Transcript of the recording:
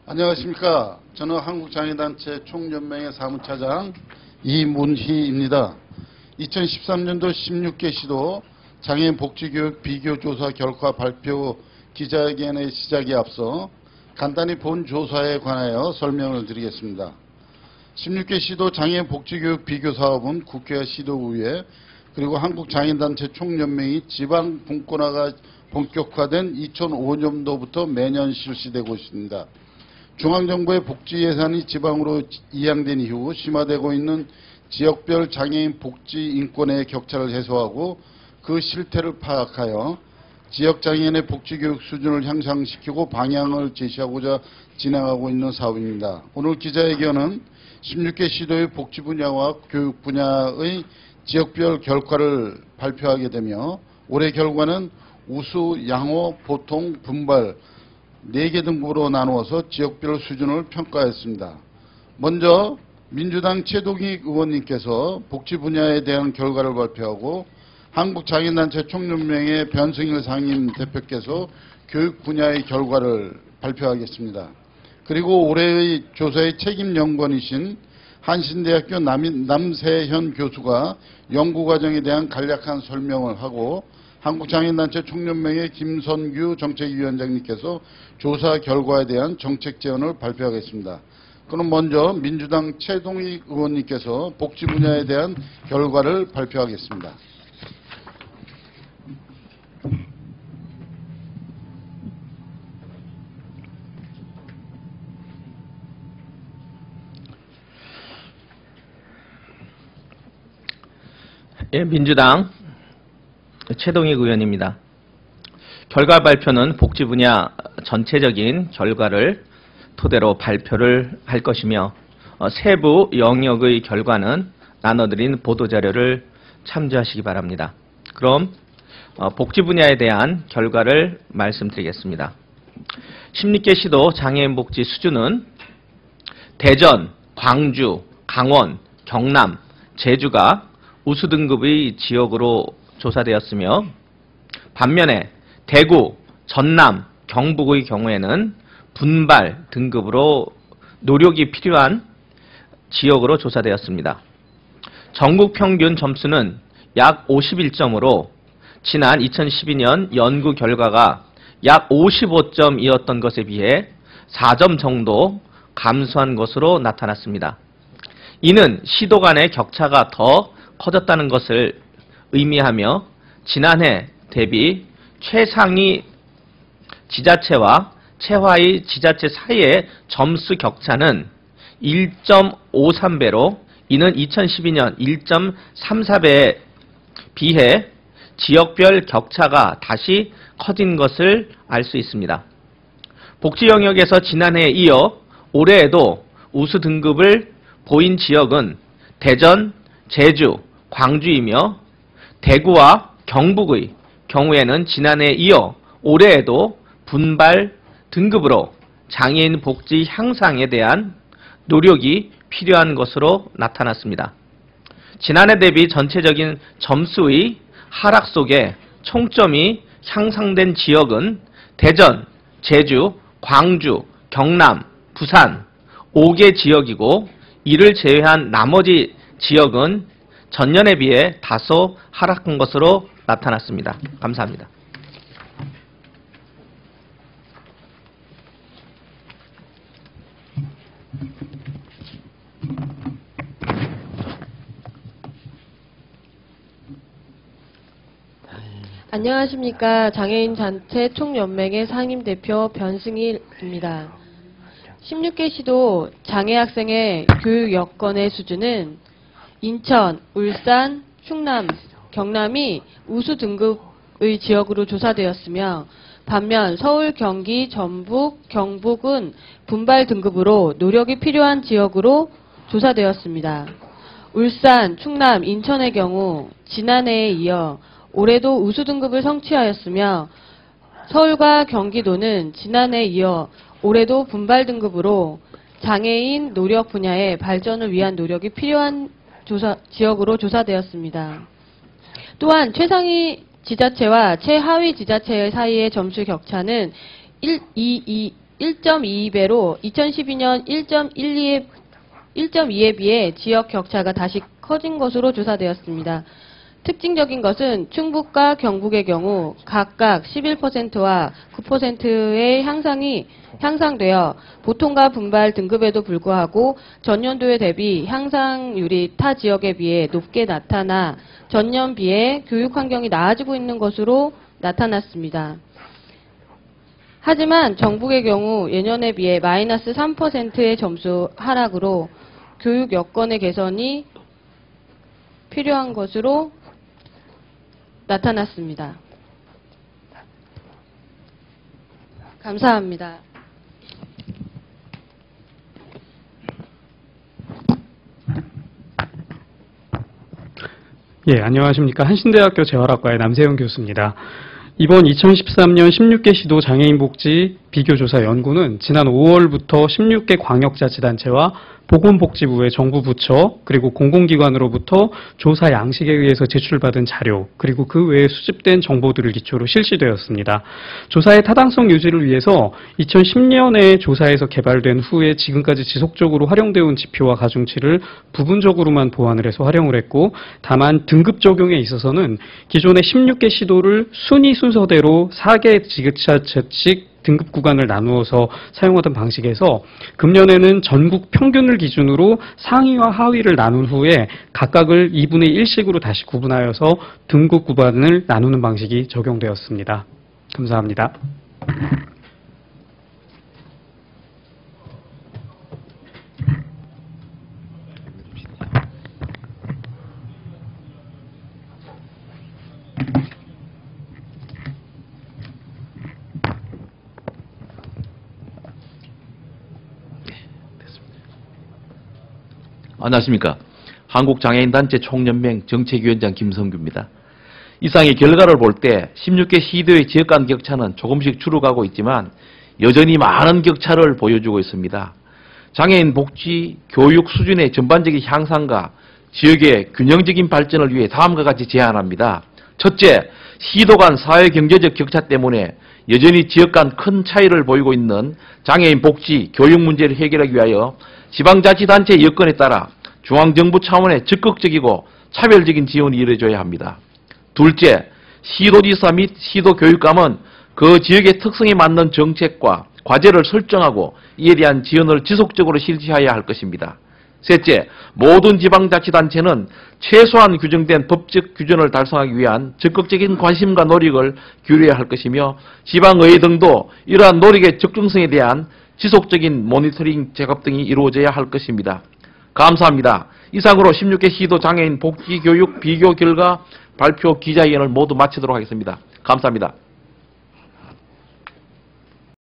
안녕하십니까. 저는 한국장애단체 총연맹의 사무차장 이문희입니다. 2013년도 16개 시도 장애인 복지교육 비교조사 결과 발표 기자회견의 시작에 앞서 간단히 본 조사에 관하여 설명을 드리겠습니다. 16개 시도 장애인 복지교육 비교사업은 국회와 시도의회 그리고 한국장애인단체 총연맹이 지방 분권화가 본격화된 2005년도부터 매년 실시되고 있습니다. 중앙정부의 복지 예산이 지방으로 이양된 이후 심화되고 있는 지역별 장애인 복지 인권의 격차를 해소하고 그 실태를 파악하여 지역장애인의 복지교육 수준을 향상시키고 방향을 제시하고자 진행하고 있는 사업입니다. 오늘 기자회견은 16개 시도의 복지 분야와 교육 분야의 지역별 결과를 발표하게 되며 올해 결과는 우수, 양호, 보통, 분발 4개 등급으로 나누어서 지역별 수준을 평가했습니다. 먼저 민주당 최동익 의원님께서 복지 분야에 대한 결과를 발표하고 한국장애인단체 총연맹의 변승일 상임 대표께서 교육 분야의 결과를 발표하겠습니다. 그리고 올해의 조사의 책임 연구원이신 한신대학교 남세현 교수가 연구과정에 대한 간략한 설명을 하고 한국장애인단체 총연맹의 김선규 정책위원장님께서 조사 결과에 대한 정책 제언을 발표하겠습니다. 그럼 먼저 민주당 최동익 의원님께서 복지 분야에 대한 결과를 발표하겠습니다. 예, 민주당 최동익 의원입니다. 결과 발표는 복지 분야 전체적인 결과를 토대로 발표를 할 것이며 세부 영역의 결과는 나눠드린 보도자료를 참조하시기 바랍니다. 그럼 복지 분야에 대한 결과를 말씀드리겠습니다. 16개 시도 장애인 복지 수준은 대전, 광주, 강원, 경남, 제주가 우수 등급의 지역으로 조사되었으며 반면에 대구, 전남, 경북의 경우에는 분발 등급으로 노력이 필요한 지역으로 조사되었습니다. 전국 평균 점수는 약 51점으로 지난 2012년 연구 결과가 약 55점이었던 것에 비해 4점 정도 감소한 것으로 나타났습니다. 이는 시도 간의 격차가 더 커졌다는 것을 의미하며 지난해 대비 최상위 지자체와 최하위 지자체 사이의 점수 격차는 1.53배로 이는 2012년 1.34배에 비해 지역별 격차가 다시 커진 것을 알 수 있습니다. 복지 영역에서 지난해에 이어 올해에도 우수 등급을 보인 지역은 대전, 제주, 광주이며 대구와 경북의 경우에는 지난해에 이어 올해에도 분발 등급으로 장애인 복지 향상에 대한 노력이 필요한 것으로 나타났습니다. 지난해 대비 전체적인 점수의 하락 속에 총점이 향상된 지역은 대전, 제주, 광주, 경남, 부산 5개 지역이고 이를 제외한 나머지 지역은 전년에 비해 다소 하락한 것으로 나타났습니다. 감사합니다. 안녕하십니까. 장애인단체 총연맹의 상임대표 변승일입니다. 16개 시도 장애 학생의 교육 여건의 수준은 인천, 울산, 충남, 경남이 우수 등급의 지역으로 조사되었으며 반면 서울, 경기, 전북, 경북은 분발 등급으로 노력이 필요한 지역으로 조사되었습니다. 울산, 충남, 인천의 경우 지난해에 이어 올해도 우수 등급을 성취하였으며 서울과 경기도는 지난해에 이어 올해도 분발 등급으로 장애인 노력 분야의 발전을 위한 노력이 필요한 지역으로 조사되었습니다. 또한 최상위 지자체와 최하위 지자체 사이의 점수 격차는 1.22배로 2012년 1.2에 비해 지역 격차가 다시 커진 것으로 조사되었습니다. 특징적인 것은 충북과 경북의 경우 각각 11%와 9%의 향상되어 보통과 분발 등급에도 불구하고 전년도에 대비 향상률이 타 지역에 비해 높게 나타나 전년 비해 교육 환경이 나아지고 있는 것으로 나타났습니다. 하지만 정북의 경우 예년에 비해 마이너스 3%의 점수 하락으로 교육 여건의 개선이 필요한 것으로 나타났습니다. 감사합니다. 예, 안녕하십니까. 한신대학교 재활학과의 남세영 교수입니다. 이번 2013년 16개 시도 장애인 복지 비교조사 연구는 지난 5월부터 16개 광역자치단체와 보건복지부의 정부 부처 그리고 공공기관으로부터 조사 양식에 의해서 제출받은 자료 그리고 그 외에 수집된 정보들을 기초로 실시되었습니다. 조사의 타당성 유지를 위해서 2010년에 조사에서 개발된 후에 지금까지 지속적으로 활용되어 온 지표와 가중치를 부분적으로만 보완을 해서 활용을 했고, 다만 등급 적용에 있어서는 기존의 16개 시도를 순위 순서대로 4개 지자체씩 등급 구간을 나누어서 사용하던 방식에서 금년에는 전국 평균을 기준으로 상위와 하위를 나눈 후에 각각을 2분의 1씩으로 다시 구분하여서 등급 구간을 나누는 방식이 적용되었습니다. 감사합니다. 안녕하십니까. 한국장애인단체 총연맹 정책위원장 김성규입니다. 이상의 결과를 볼 때 16개 시도의 지역 간 격차는 조금씩 줄어가고 있지만 여전히 많은 격차를 보여주고 있습니다. 장애인 복지, 교육 수준의 전반적인 향상과 지역의 균형적인 발전을 위해 다음과 같이 제안합니다. 첫째, 시도 간 사회 경제적 격차 때문에 여전히 지역 간 큰 차이를 보이고 있는 장애인 복지, 교육 문제를 해결하기 위하여 지방자치단체 여건에 따라 중앙정부 차원의 적극적이고 차별적인 지원이 이루어져야 합니다. 둘째, 시도지사 및 시도교육감은 그 지역의 특성에 맞는 정책과 과제를 설정하고 이에 대한 지원을 지속적으로 실시해야 할 것입니다. 셋째, 모든 지방자치단체는 최소한 규정된 법적 규정을 달성하기 위한 적극적인 관심과 노력을 기울여야 할 것이며 지방의회 등도 이러한 노력의 적정성에 대한 지속적인 모니터링 작업 등이 이루어져야 할 것입니다. 감사합니다. 이상으로 16개 시도 장애인 복지교육 비교 결과 발표 기자회견을 모두 마치도록 하겠습니다. 감사합니다.